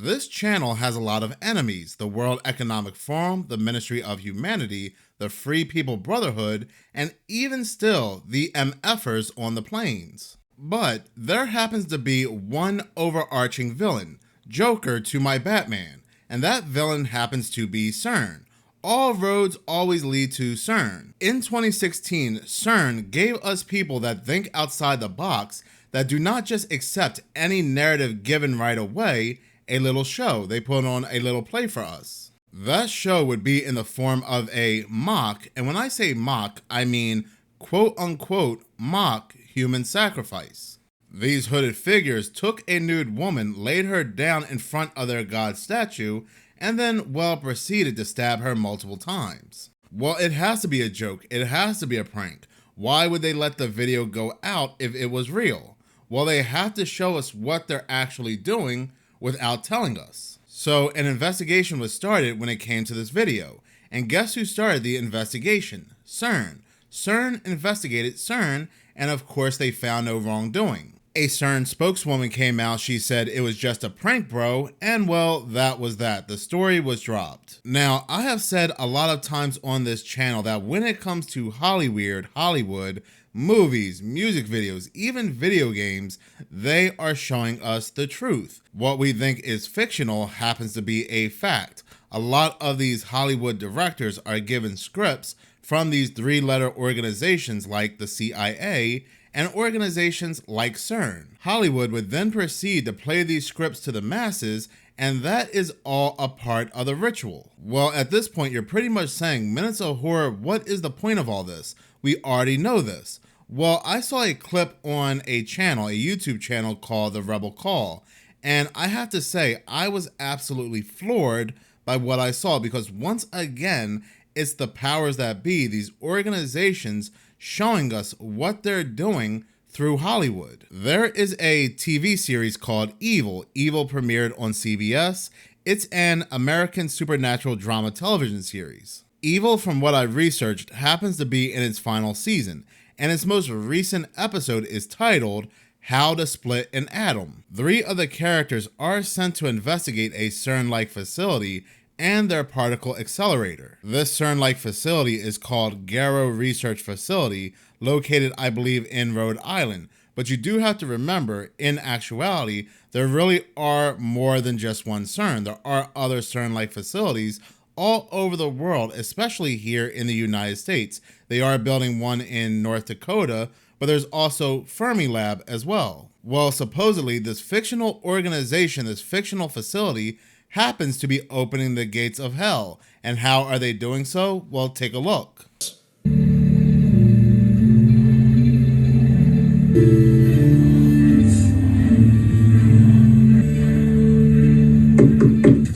This channel has a lot of enemies: the World Economic Forum, the Ministry of Humanity, the Free People Brotherhood, and even still, the MFers on the plains. But there happens to be one overarching villain, Joker to my Batman, and that villain happens to be Cern. All roads always lead to Cern. In 2016, Cern gave us people that think outside the box, that do not just accept any narrative given right away, a little show. They put on a little play for us. That show would be in the form of a mock, and when I say mock, I mean quote unquote mock human sacrifice. These hooded figures took a nude woman, laid her down in front of their god statue, and then, well, proceeded to stab her multiple times. Well, it has to be a joke. It has to be a prank. Why would they let the video go out if it was real? Well, they have to show us what they're actually doing without telling us. So an investigation was started when it came to this video. And guess who started the investigation? Cern. Cern investigated Cern, and of course they found no wrongdoing. A Cern spokeswoman came out, she said it was just a prank, bro, and well, that was that. The story was dropped. Now, I have said a lot of times on this channel that when it comes to Hollywood, movies, music videos, even video games, they are showing us the truth. What we think is fictional happens to be a fact. A lot of these Hollywood directors are given scripts from these three-letter organizations like the CIA and organizations like Cern. Hollywood would then proceed to play these scripts to the masses, and that is all a part of the ritual. Well, at this point, you're pretty much saying, Minutes of Horror, what is the point of all this? We already know this. Well, I saw a clip on a channel, a YouTube channel called The Rebel Call, and I have to say, I was absolutely floored by what I saw, because once again, it's the powers that be, these organizations showing us what they're doing through Hollywood. There is a TV series called Evil. Evil premiered on CBS. It's an American supernatural drama television series. Evil, from what I researched, happens to be in its final season, and its most recent episode is titled How to Split an Atom. 3 of the characters are sent to investigate a Cern-like facility and their particle accelerator. This Cern-like facility is called Garrow Research Facility, located, I believe, in Rhode Island. But you do have to remember, in actuality, there really are more than just one Cern. There are other Cern-like facilities all over the world, especially here in the United States. They are building one in North Dakota, but there's also Fermilab as well. Well, supposedly, this fictional organization, this fictional facility, happens to be opening the gates of hell. And how are they doing so? Well, take a look.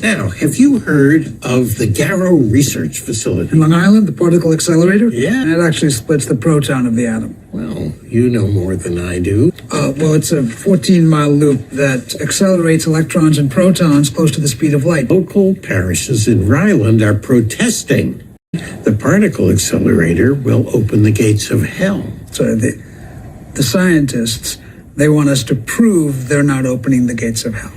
Now, have you heard of the Garrow Research Facility? In Long Island, the particle accelerator? Yeah. It actually splits the proton of the atom. Well, you know more than I do. Well, it's a 14-mile loop that accelerates electrons and protons close to the speed of light. Local parishes in Ryland are protesting. The particle accelerator will open the gates of hell. So the scientists, they want us to prove they're not opening the gates of hell.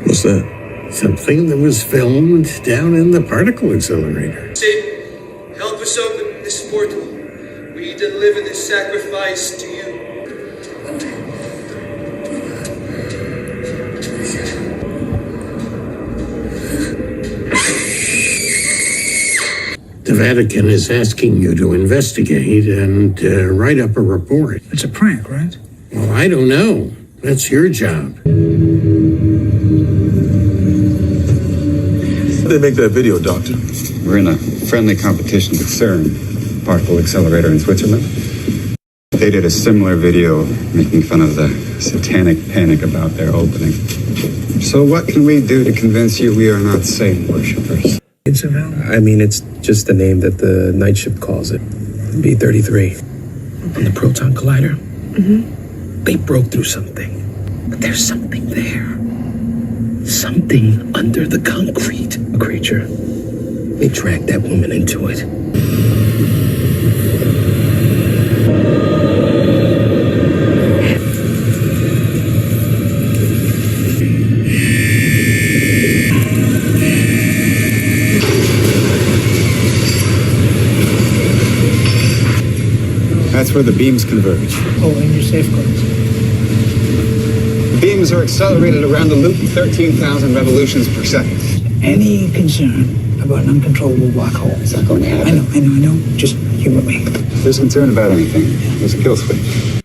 What's that? Something that was filmed down in the particle accelerator. Satan, help us open this portal. We deliver this sacrifice to you. The Vatican is asking you to investigate and write up a report. It's a prank, right? Well, I don't know. That's your job. How did they make that video, Doctor? We're in a friendly competition with Cern, particle accelerator in Switzerland. They did a similar video making fun of the satanic panic about their opening. So what can we do to convince you we are not Satan worshippers? I mean, it's just the name that the night ship calls it. B-33. On the proton collider, they broke through something. But there's something there. Something under the concrete. A creature. They dragged that woman into it. That's where the beams converge. Oh, and your safeguards. The beams are accelerated around the loop 13,000 revolutions per second. Any concern about an uncontrollable black hole? It's not going to happen. I know. Just humor me. If there's concern about anything, there's a kill switch.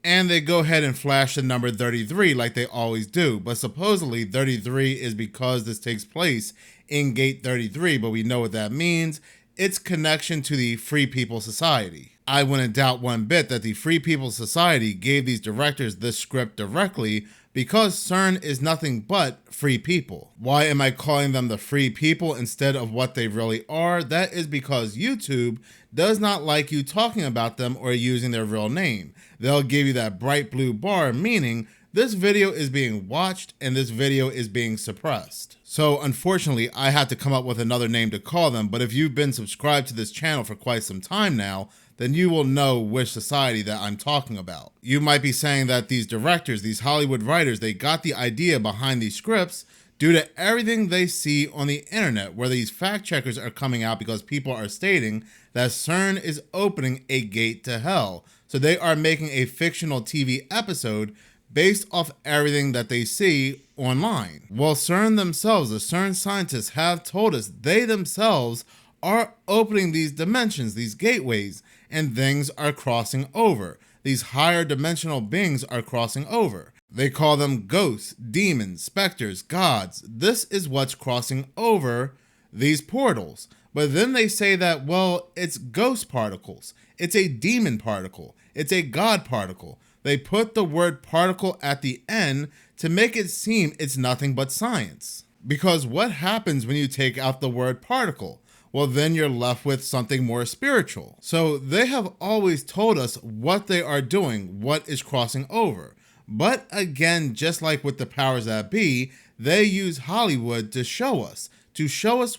And they go ahead and flash the number 33 like they always do. But supposedly 33 is because this takes place in Gate 33, but we know what that means. It's connection to the Free People Society. I wouldn't doubt one bit that the Free People Society gave these directors this script directly because Cern is nothing but free people. Why am I calling them the free people instead of what they really are? That is because YouTube does not like you talking about them or using their real name. They'll give you that bright blue bar, meaning this video is being watched and this video is being suppressed. So unfortunately, I had to come up with another name to call them, but if you've been subscribed to this channel for quite some time now, then you will know which society that I'm talking about. You might be saying that these directors, these Hollywood writers, they got the idea behind these scripts due to everything they see on the internet, where these fact checkers are coming out because people are stating that Cern is opening a gate to hell. So they are making a fictional TV episode based off everything that they see online. Well, Cern themselves, the Cern scientists, have told us they themselves are opening these dimensions, these gateways, and things are crossing over. These higher dimensional beings are crossing over. They call them ghosts, demons, specters, gods. This is what's crossing over these portals. But then they say that, well, it's ghost particles. It's a demon particle. It's a god particle. They put the word particle at the end to make it seem it's nothing but science. Because what happens when you take out the word particle? Well, then you're left with something more spiritual. So they have always told us what they are doing, what is crossing over. But again, just like with the powers that be, they use Hollywood to show us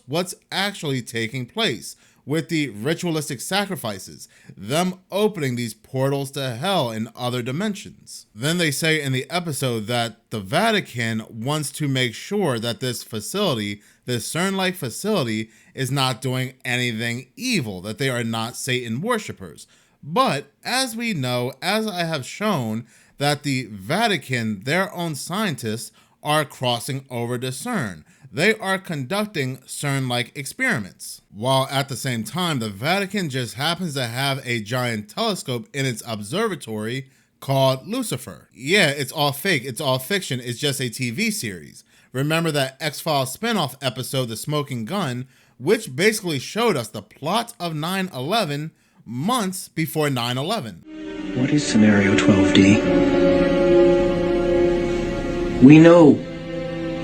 what's actually taking place with the ritualistic sacrifices, them opening these portals to hell in other dimensions. Then they say in the episode that the Vatican wants to make sure that this facility, this Cern-like facility, is not doing anything evil, that they are not Satan worshipers. But as we know, as I have shown, that the Vatican, their own scientists, are crossing over to Cern. They are conducting Cern-like experiments. While at the same time, the Vatican just happens to have a giant telescope in its observatory called Lucifer. Yeah, it's all fake, it's all fiction, it's just a TV series. Remember that X-Files spinoff episode, The Smoking Gun, which basically showed us the plot of 9/11 months before 9/11. What is Scenario 12D? We know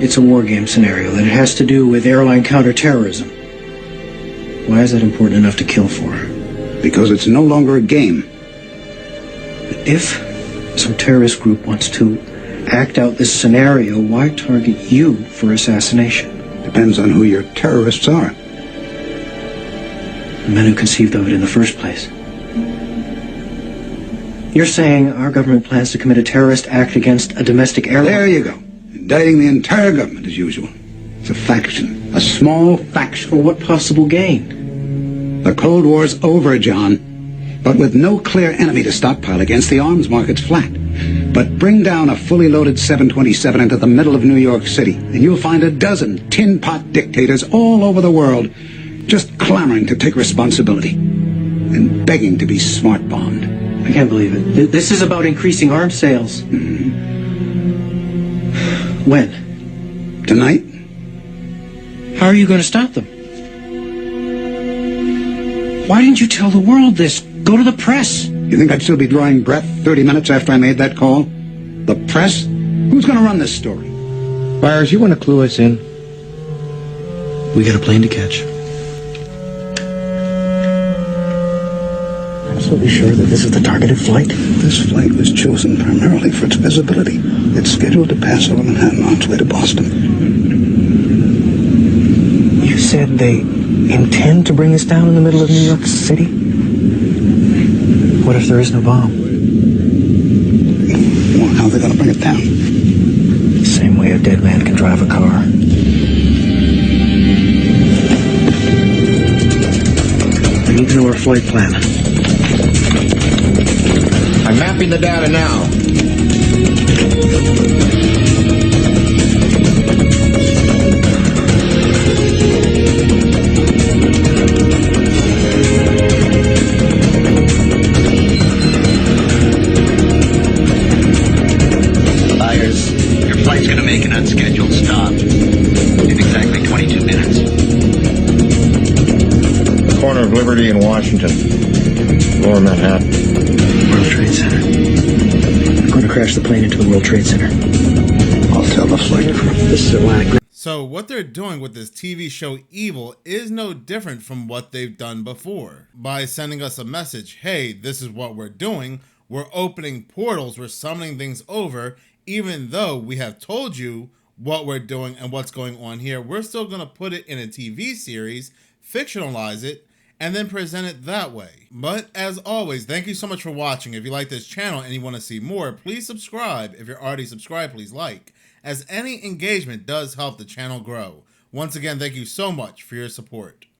it's a war game scenario, that it has to do with airline counterterrorism. Why is that important enough to kill for? Because it's no longer a game. If some terrorist group wants to act out this scenario, why target you for assassination? Depends on who your terrorists are. The men who conceived of it in the first place. You're saying our government plans to commit a terrorist act against a domestic airline? There you go. Indicting the entire government as usual. It's a faction. A small faction. For what possible gain? The Cold War's over, John. But with no clear enemy to stockpile against, the arms market's flat. But bring down a fully loaded 727 into the middle of New York City, and you'll find a dozen tin-pot dictators all over the world just clamoring to take responsibility and begging to be smart-bombed. I can't believe it. This is about increasing arms sales. Mm-hmm. When? Tonight? How are you going to stop them? Why didn't you tell the world this? Go to the press. You think I'd still be drawing breath 30 minutes after I made that call? The press? Who's going to run this story? Byers, you want to clue us in? We got a plane to catch. Absolutely sure that this is the targeted flight? This flight was chosen primarily for its visibility. It's scheduled to pass over Manhattan on its way to Boston. You said they intend to bring us down in the middle of New York City? What if there is no bomb? Well, how are they going to bring it down? The same way a dead man can drive a car. We need to know our flight plan. I'm mapping the data now. Liars, your flight's gonna make an unscheduled stop in exactly 22 minutes. Corner of Liberty and Washington. Lower Manhattan. World Trade Center. I'm going to crash the plane into the World Trade Center. I'll tell the flight crew. This is Atlantic. So what they're doing with this TV show Evil is no different from what they've done before. By sending us a message, hey, this is what we're doing, we're opening portals, we're summoning things over, even though we have told you what we're doing and what's going on here, we're still going to put it in a TV series, fictionalize it, and then present it that way. But as always, thank you so much for watching. If you like this channel and you want to see more, please subscribe. If you're already subscribed, please like, as any engagement does help the channel grow. Once again, thank you so much for your support.